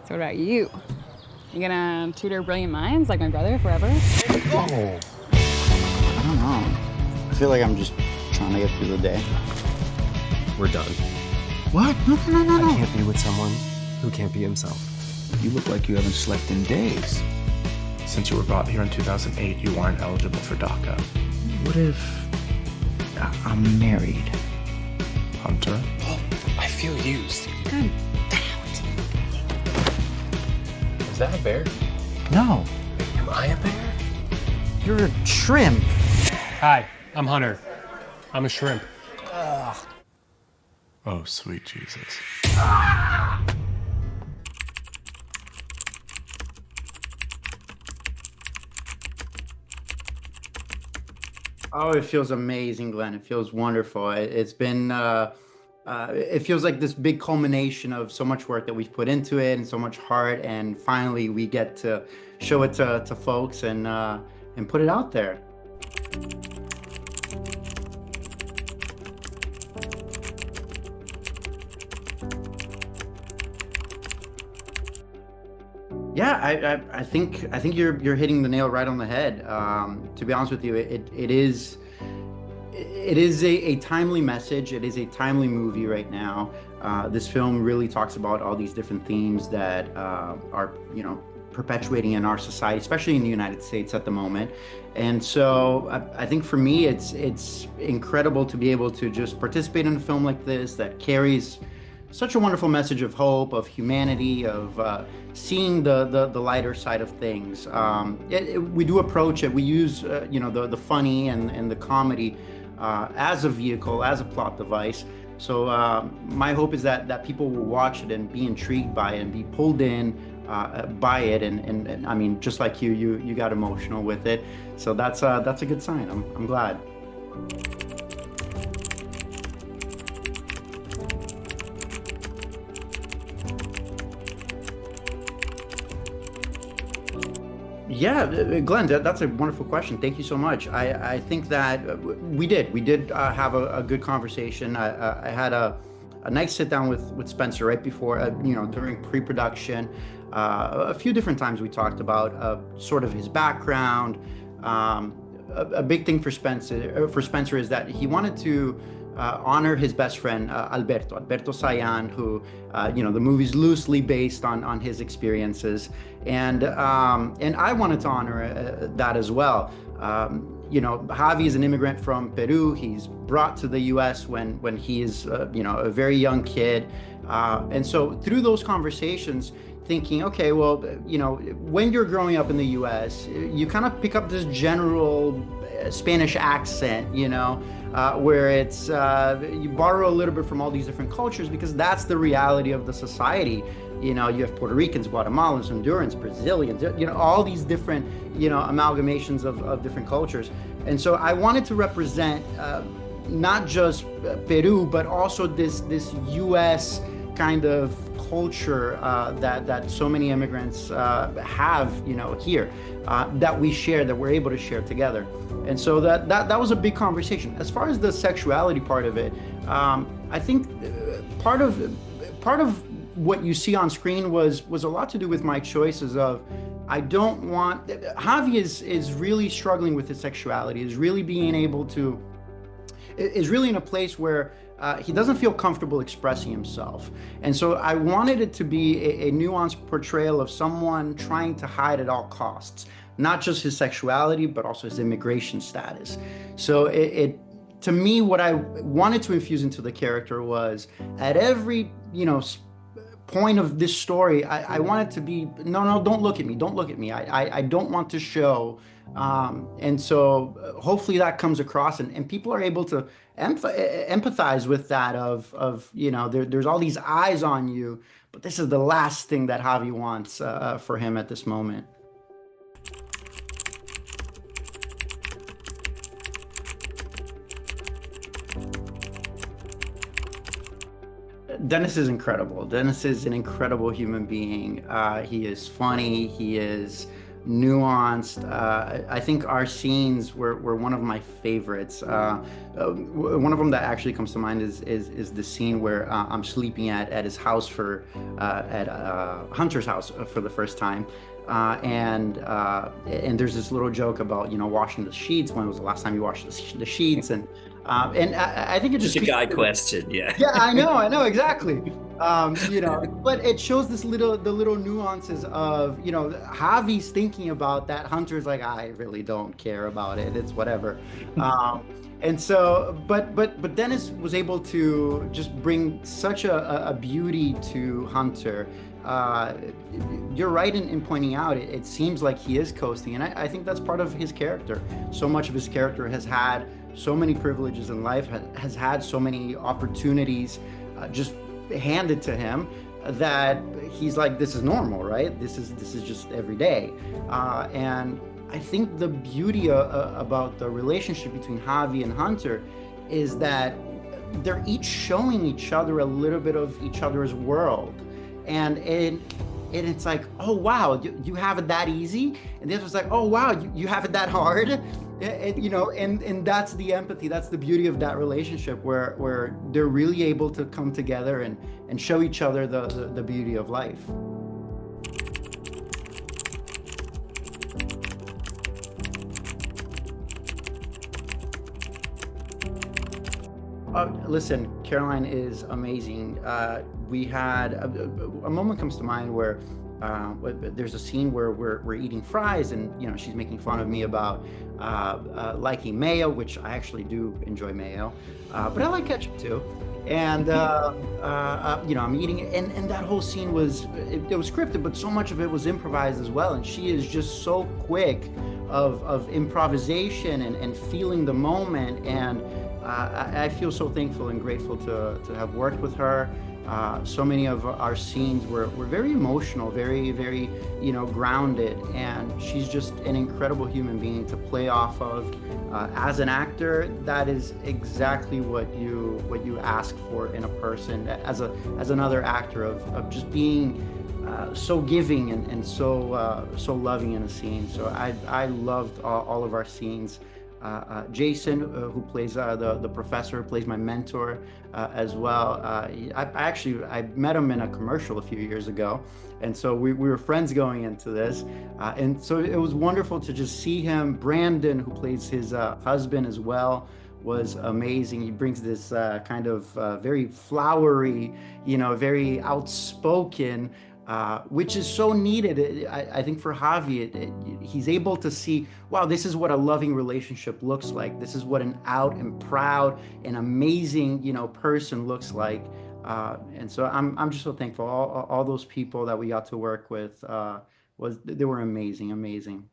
So what about you? You gonna tutor brilliant minds like my brother forever? Oh. I don't know. I feel like I'm just trying to get through the day. We're done. What? No. I can't be with someone who can't be himself. You look like you haven't slept in days. Since you were brought here in 2008, you weren't eligible for DACA. What if I'm married? Hunter? Oh, I feel used. God damn Is that a bear? No. Am I a bear? You're a shrimp. Hi, I'm Hunter. I'm a shrimp. Oh, sweet Jesus. Oh, it feels amazing, Glenn. It feels wonderful. It's been, it feels like this big culmination of so much work that we've put into it and so much heart. And finally, we get to show it to folks and put it out there. Yeah, I think you're hitting the nail right on the head. To be honest with you, it is a timely message. It is a timely movie right now. This film really talks about all these different themes that are perpetuating in our society, especially in the United States at the moment. And so I think for me, it's incredible to be able to just participate in a film like this that carries such a wonderful message of hope, of humanity, of seeing the lighter side of things. We do approach it. We use the funny and the comedy as a vehicle, as a plot device. So my hope is that people will watch it and be intrigued by it and be pulled in by it. And I mean, just like you got emotional with it. So that's a good sign. I'm glad. Yeah, Glenn, that's a wonderful question. Thank you so much. I think that we did have a good conversation. I had a nice sit down with Spencer right before, during pre-production. A few different times we talked about sort of his background. A big thing for Spencer is that he wanted to honor his best friend, Alberto Sayan, who, the movie's loosely based on his experiences. And I wanted to honor that as well. Javi is an immigrant from Peru. He's brought to the U.S. when he is, a very young kid. And so through those conversations, thinking, okay, well, when you're growing up in the U.S., you kind of pick up this general Spanish accent, where it's you borrow a little bit from all these different cultures because that's the reality of the society. You have Puerto Ricans, Guatemalans, Hondurans, Brazilians, all these different, amalgamations of different cultures. And so I wanted to represent not just Peru, but also this U.S. kind of culture that so many immigrants have, here, that we share, that we're able to share together. And so that was a big conversation. As far as the sexuality part of it, I think part of what you see on screen was a lot to do with my choices of, Javi is really struggling with his sexuality, is really in a place where he doesn't feel comfortable expressing himself. And so I wanted it to be a nuanced portrayal of someone trying to hide at all costs, not just his sexuality, but also his immigration status. So to me, what I wanted to infuse into the character was at every, point of this story, I wanted to be, no, don't look at me. I don't want to show. And so hopefully that comes across and people are able to empathize with that of there's all these eyes on you, but this is the last thing that Javi wants for him at this moment. Denis is incredible. Denis is an incredible human being. He is funny. He is nuanced. I think our scenes were one of my favorites. One of them that actually comes to mind is the scene where I'm sleeping at his house at Hunter's house for the first time. And there's this little joke about, washing the sheets. When was the last time you washed the sheets? And I think it's just a guy question. Yeah. Yeah, I know exactly. But it shows the little nuances of, Javi's thinking about that. Hunter's like, I really don't care about it. It's whatever. And so, but Denis was able to just bring such a beauty to Hunter. You're right in pointing out it seems like he is coasting, and I think that's part of his character. So much of his character has had so many privileges in life, has had so many opportunities just handed to him, that he's like, this is normal, right? This is just every day. And I think the beauty about the relationship between Javi and Hunter is that they're each showing each other a little bit of each other's world. And it's like, oh wow, you have it that easy, and the other was like, oh wow, you have it that hard, and that's the empathy, that's the beauty of that relationship, where they're really able to come together and show each other the beauty of life. Listen, Caroline is amazing. We had a moment comes to mind where there's a scene where we're eating fries, and she's making fun of me about liking mayo, which I actually do enjoy mayo, but I like ketchup too. And I'm eating it, and that whole scene was scripted, but so much of it was improvised as well. And she is just so quick of improvisation and feeling the moment. And I feel so thankful and grateful to have worked with her. So many of our scenes were very emotional, very, very, grounded, and she's just an incredible human being to play off of. As an actor, that is exactly what you ask for in a person. As another actor, of just being so giving and so loving in a scene. So I loved all of our scenes. Jason, who plays the professor, plays my mentor as well. I met him in a commercial a few years ago, and so we were friends going into this, and so it was wonderful to just see him. Brandon, who plays his husband as well, was amazing. He brings this kind of very flowery, very outspoken, which is so needed. I think for Javi, he's able to see, wow, this is what a loving relationship looks like. This is what an out and proud and amazing, person looks like. And so I'm just so thankful. All those people that we got to work with, they were amazing.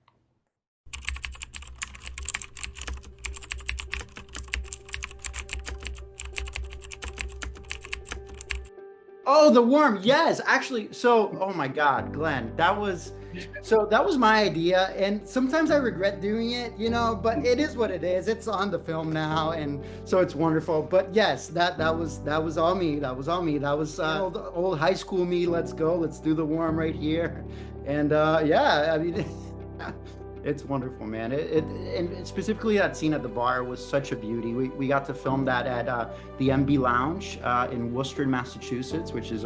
Oh, the worm. Yes, actually. So, oh my God, Glenn, that was my idea. And sometimes I regret doing it, but it is what it is. It's on the film now. And so it's wonderful. But yes, that was all me. That was old high school me. Let's go. Let's do the worm right here. And yeah, I mean, it's wonderful, man. And specifically that scene at the bar was such a beauty. We got to film that at the MB Lounge in Worcester, Massachusetts, which is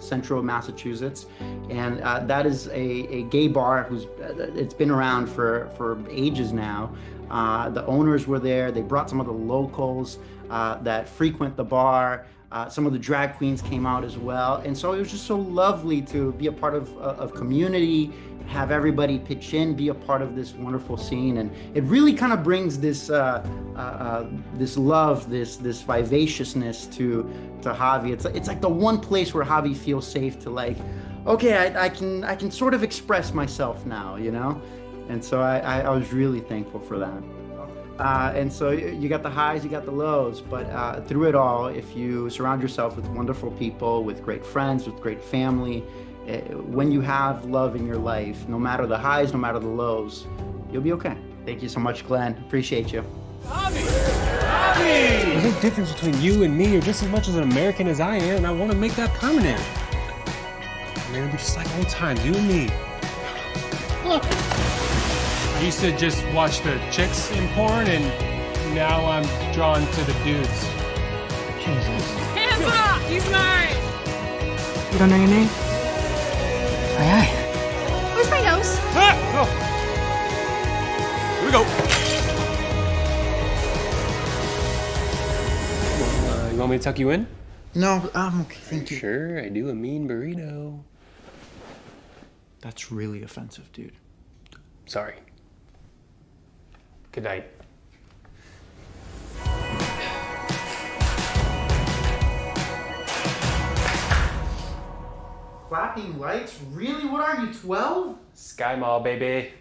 central Massachusetts. And that is a gay bar it's been around for ages now. The owners were there. They brought some of the locals that frequent the bar. Some of the drag queens came out as well. And so it was just so lovely to be a part of community, have everybody pitch in, be a part of this wonderful scene. And it really kind of brings this this love, this vivaciousness to Javi. It's like the one place where Javi feels safe to, like, okay, I can sort of express myself now, And so I was really thankful for that. And so you got the highs, you got the lows, but through it all, if you surround yourself with wonderful people, with great friends, with great family, when you have love in your life, no matter the highs, no matter the lows, you'll be okay. Thank you so much, Glenn. Appreciate you. Javi! There's no difference between you and me. You're just as much as an American as I am, and I want to make that permanent. Man, it'll be just like old times, you and me. I used to just watch the chicks in porn, and now I'm drawn to the dudes. Jesus. Hands up! He's smart! You don't know your name? Aye, aye. Where's my nose? Ah! Oh. Here we go. You want me to tuck you in? No, I'm okay, thank you. Sure, I do a mean burrito. That's really offensive, dude. Sorry. Good night. Flapping lights? Really? What are you, 12? Sky Mall, baby.